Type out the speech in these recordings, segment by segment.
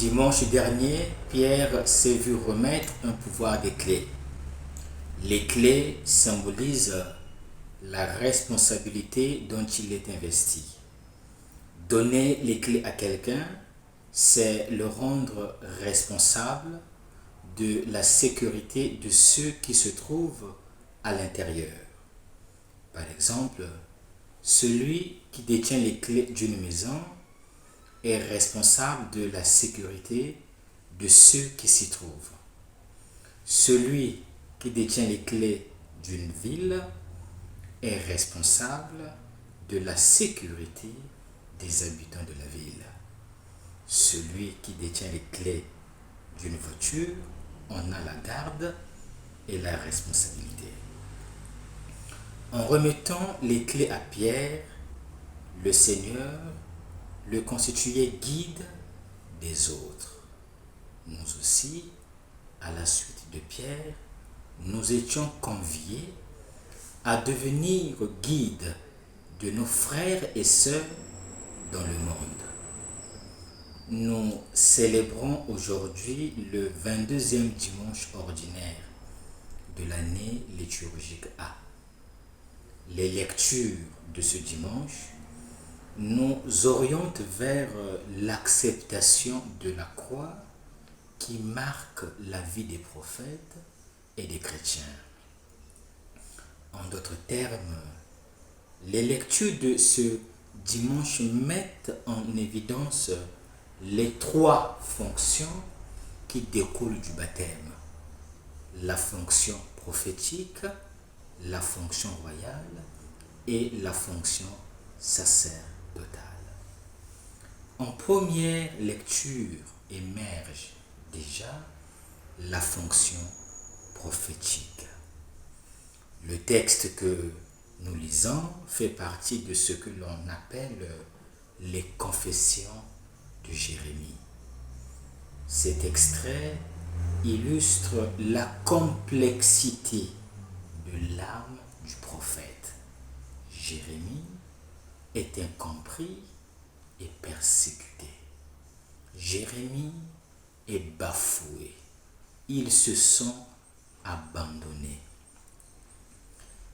Dimanche dernier, Pierre s'est vu remettre un pouvoir des clés. Les clés symbolisent la responsabilité dont il est investi. Donner les clés à quelqu'un, c'est le rendre responsable de la sécurité de ceux qui se trouvent à l'intérieur. Par exemple, celui qui détient les clés d'une maison est responsable de la sécurité de ceux qui s'y trouvent. Celui qui détient les clés d'une ville est responsable de la sécurité des habitants de la ville. Celui qui détient les clés d'une voiture en a la garde et la responsabilité. En remettant les clés à Pierre, le Seigneur le constituait guide des autres. Nous aussi, à la suite de Pierre, nous étions conviés à devenir guides de nos frères et sœurs dans le monde. Nous célébrons aujourd'hui le 22e dimanche ordinaire de l'année liturgique A. Les lectures de ce dimanche nous orientent vers l'acceptation de la croix qui marque la vie des prophètes et des chrétiens. En d'autres termes, les lectures de ce dimanche mettent en évidence les trois fonctions qui découlent du baptême. La fonction prophétique, la fonction royale et la fonction sacerdotale. En première lecture émerge déjà la fonction prophétique. Le texte que nous lisons fait partie de ce que l'on appelle les confessions de Jérémie. Cet extrait illustre la complexité de l'âme du prophète. Jérémie est incompris et persécuté. Jérémie est bafoué. Il se sent abandonné.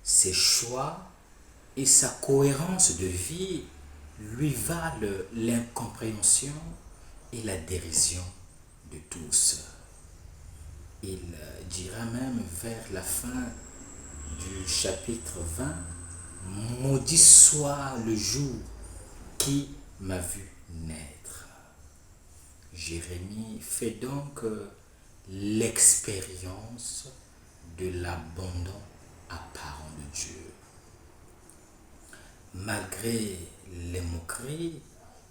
Ses choix et sa cohérence de vie lui valent l'incompréhension et la dérision de tous. Il dira même vers la fin du chapitre 20, « Maudit soit le jour qui m'a vu naître ». Jérémie fait donc l'expérience de l'abandon apparent de Dieu. Malgré les moqueries,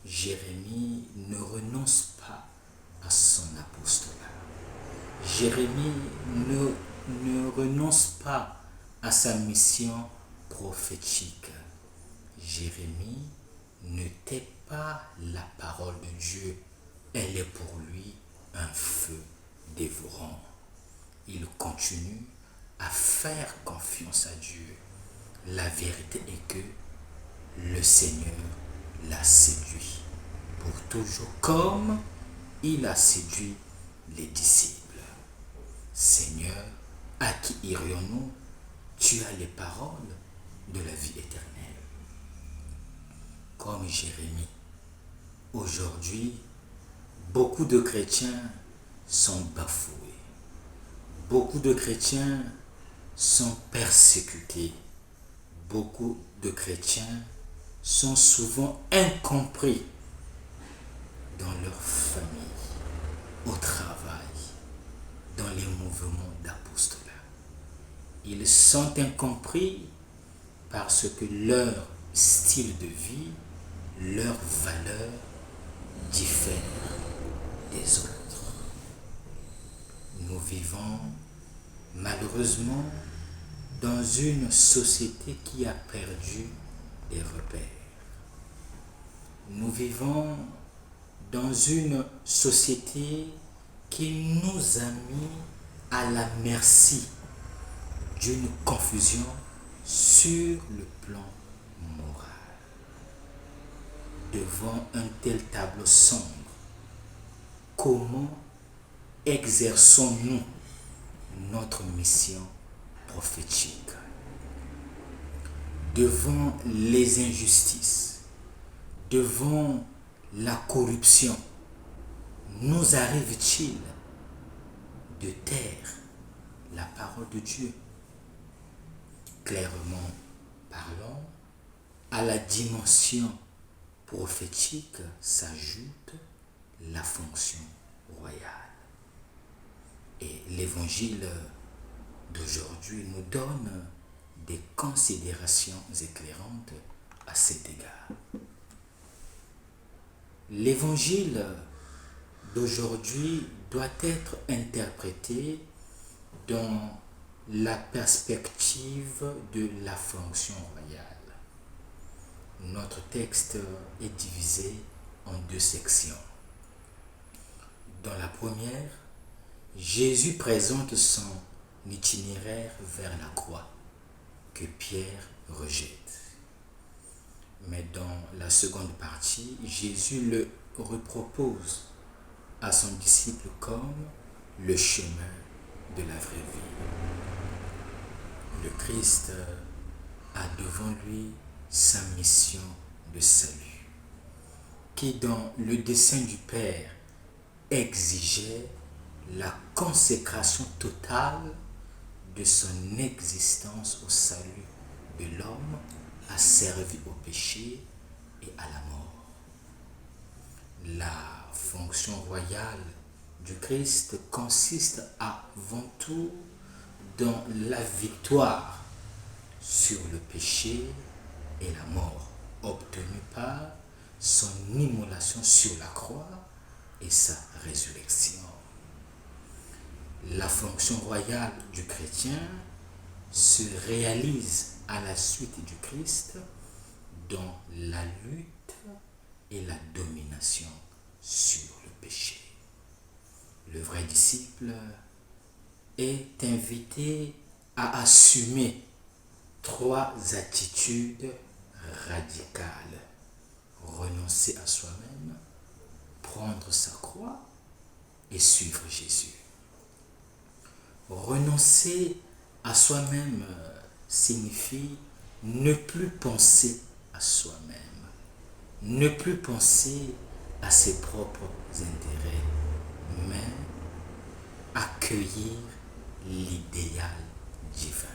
Jérémie ne renonce pas à son apostolat. Jérémie ne renonce pas à sa mission prophétique. Jérémie ne tait pas la parole de Dieu. Elle est pour lui un feu dévorant. Il continue à faire confiance à Dieu. La vérité est que le Seigneur l'a séduit pour toujours, comme il a séduit les disciples. Seigneur, à qui irions-nous? Tu as les paroles de la vie éternelle. Comme Jérémie, aujourd'hui, beaucoup de chrétiens sont bafoués. Beaucoup de chrétiens sont persécutés. Beaucoup de chrétiens sont souvent incompris dans leur famille, au travail, dans les mouvements d'apostolat. Ils sont incompris parce que leur style de vie, leurs valeurs diffèrent des autres. Nous vivons malheureusement dans une société qui a perdu des repères. Nous vivons dans une société qui nous a mis à la merci d'une confusion sur le plan moral. Devant un tel tableau sombre, comment exerçons-nous notre mission prophétique? Devant les injustices, devant la corruption, nous arrive-t-il de taire la parole de Dieu? Clairement parlant, à la dimension prophétique s'ajoute la fonction royale. Et l'évangile d'aujourd'hui nous donne des considérations éclairantes à cet égard. L'évangile d'aujourd'hui doit être interprété dans la perspective de la fonction royale. Notre texte est divisé en deux sections. Dans la première, Jésus présente son itinéraire vers la croix que Pierre rejette. Mais dans la seconde partie, Jésus le repropose à son disciple comme le chemin de la vraie vie. Le Christ a devant lui sa mission de salut, qui dans le dessein du Père exigeait la consécration totale de son existence au salut de l'homme asservi au péché et à la mort. La fonction royale du Christ consiste avant tout dans la victoire sur le péché et la mort, obtenue par son immolation sur la croix et sa résurrection. La fonction royale du chrétien se réalise à la suite du Christ dans la lutte et la domination sur le péché. Le vrai disciple est invité à assumer trois attitudes radicales: renoncer à soi-même, prendre sa croix et suivre Jésus. Renoncer à soi-même signifie ne plus penser à soi-même, ne plus penser à ses propres intérêts, mais accueillir l'idéal divin.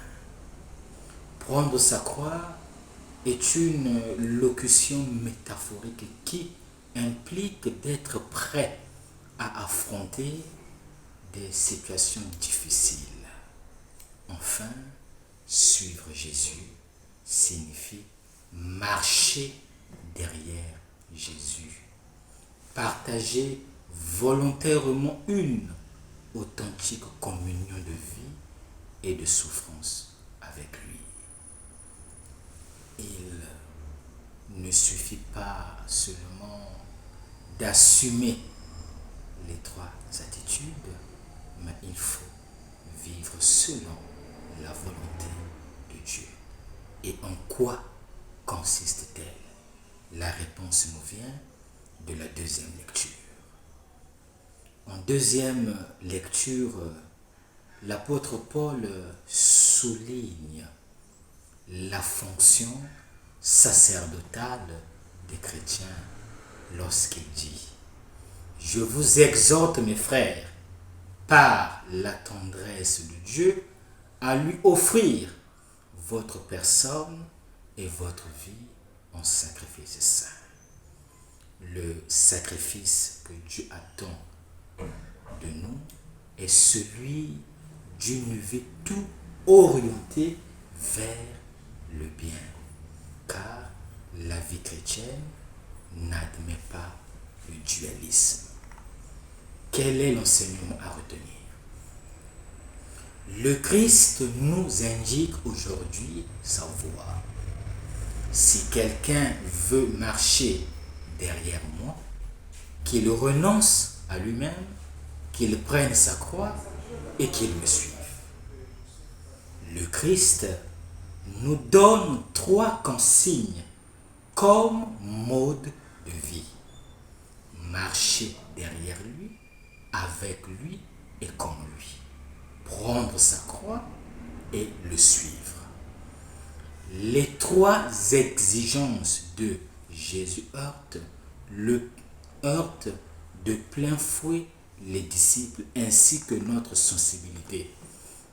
Prendre sa croix est une locution métaphorique qui implique d'être prêt à affronter des situations difficiles. Enfin, suivre Jésus signifie marcher derrière Jésus, partager volontairement une authentique communion de vie et de souffrance avec lui. Il ne suffit pas seulement d'assumer les trois attitudes, mais il faut vivre selon la volonté de Dieu. Et en quoi consiste-t-elle? La réponse nous vient de la deuxième lecture. En deuxième lecture, l'apôtre Paul souligne la fonction sacerdotale des chrétiens lorsqu'il dit: je vous exhorte, mes frères, par la tendresse de Dieu, à lui offrir votre personne et votre vie en sacrifice saint. Le sacrifice que Dieu attend de nous est celui d'une vie tout orientée vers le bien, car la vie chrétienne n'admet pas le dualisme. Quel est l'enseignement à retenir? Le Christ nous indique aujourd'hui sa voie. Si quelqu'un veut marcher derrière moi, qu'il renonce à lui-même, qu'il prenne sa croix et qu'il me suive. Le Christ nous donne trois consignes comme mode de vie. Marcher derrière lui, avec lui et comme lui, prendre sa croix et le suivre. Les trois exigences de Jésus heurtent de plein fouet les disciples ainsi que notre sensibilité,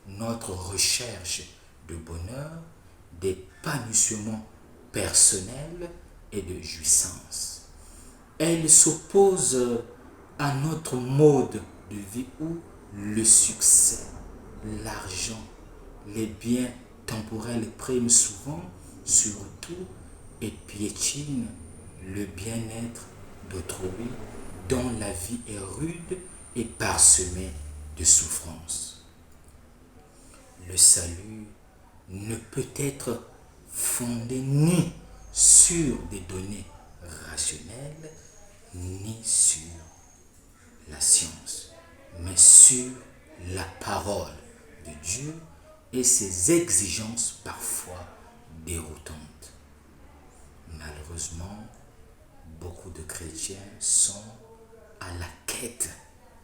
notre recherche de bonheur, d'épanouissement personnel et de jouissance. Elles s'opposent à notre mode de vie où le succès, l'argent, les biens temporels priment souvent sur tout et piétinent le bien-être d'autrui dont la vie est rude et parsemée de souffrances. Le salut ne peut être fondé ni sur des données rationnelles, ni sur la science, mais sur la parole de Dieu et ses exigences parfois déroutantes. Malheureusement, beaucoup de chrétiens sont à la quête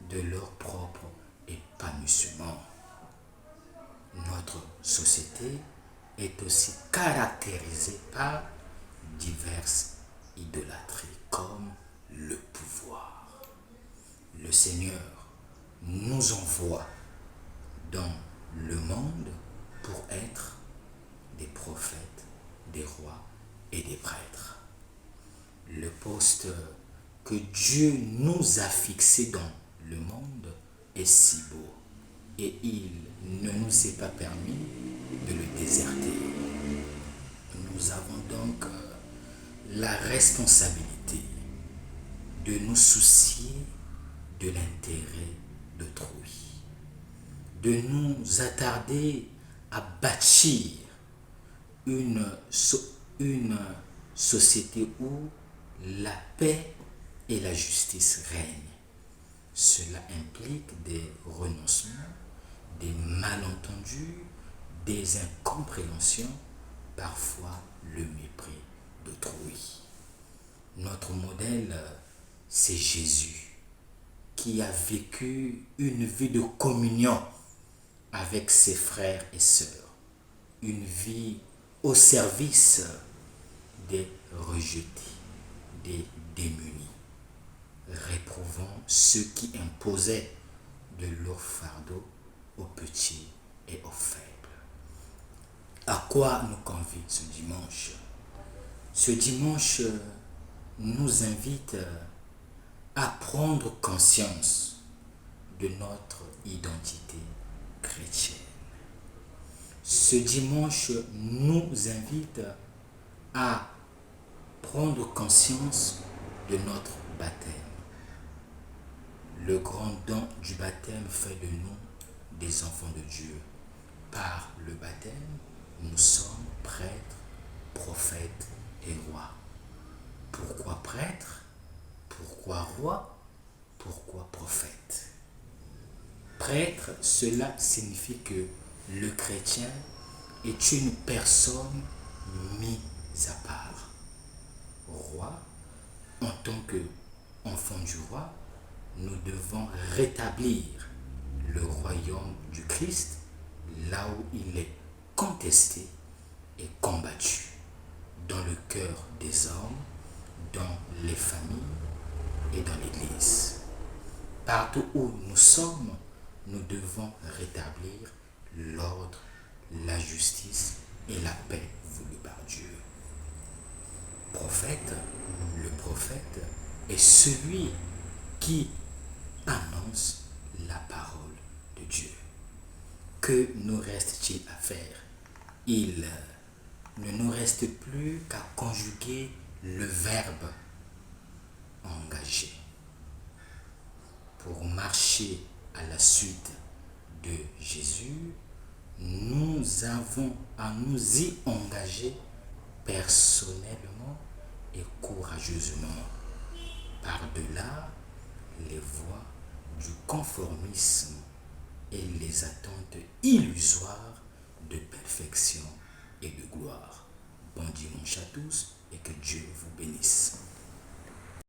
de leur propre épanouissement. Notre société est aussi caractérisée par diverses idolâtries comme le pouvoir. Le Seigneur nous envoie dans le monde pour être des prophètes, des rois et des prêtres. Le poste que Dieu nous a fixé dans le monde est si beau et il ne nous est pas permis de le déserter. Nous avons donc la responsabilité de nous soucier de l'intérêt d'autrui, de nous attarder à bâtir une société où la paix et la justice règnent. Cela implique des renoncements, des malentendus, des incompréhensions, parfois le mépris d'autrui. Notre modèle, c'est Jésus, qui a vécu une vie de communion avec ses frères et sœurs, une vie au service des rejetés, des démunis, réprouvant ceux qui imposaient de leur fardeau aux petits et aux faibles. À quoi nous convie ce dimanche? Ce dimanche nous invite à prendre conscience de notre identité chrétienne. Ce dimanche nous invite à prendre conscience de notre baptême. Le grand don du baptême fait de nous des enfants de Dieu. Par le baptême, nous sommes prêtres, prophètes et rois. Pourquoi prêtre? Pourquoi roi? Pourquoi prophète? Prêtre, cela signifie que le chrétien est une personne mise à part. Roi, en tant qu'enfant du roi, nous devons rétablir le royaume du Christ là où il est contesté et combattu, dans le cœur des hommes, dans les familles et dans l'Église. Partout où nous sommes, nous devons rétablir l'ordre, la justice et la paix voulue par Dieu. Prophète, le prophète est celui qui annonce la parole de Dieu. Que nous reste-t-il à faire? Il ne nous reste plus qu'à conjuguer le verbe engager. Pour marcher à la suite de Jésus, nous avons à nous y engager personnellement et courageusement, par-delà les voies du conformisme et les attentes illusoires de perfection et de gloire. Bon dimanche à tous et que Dieu vous bénisse.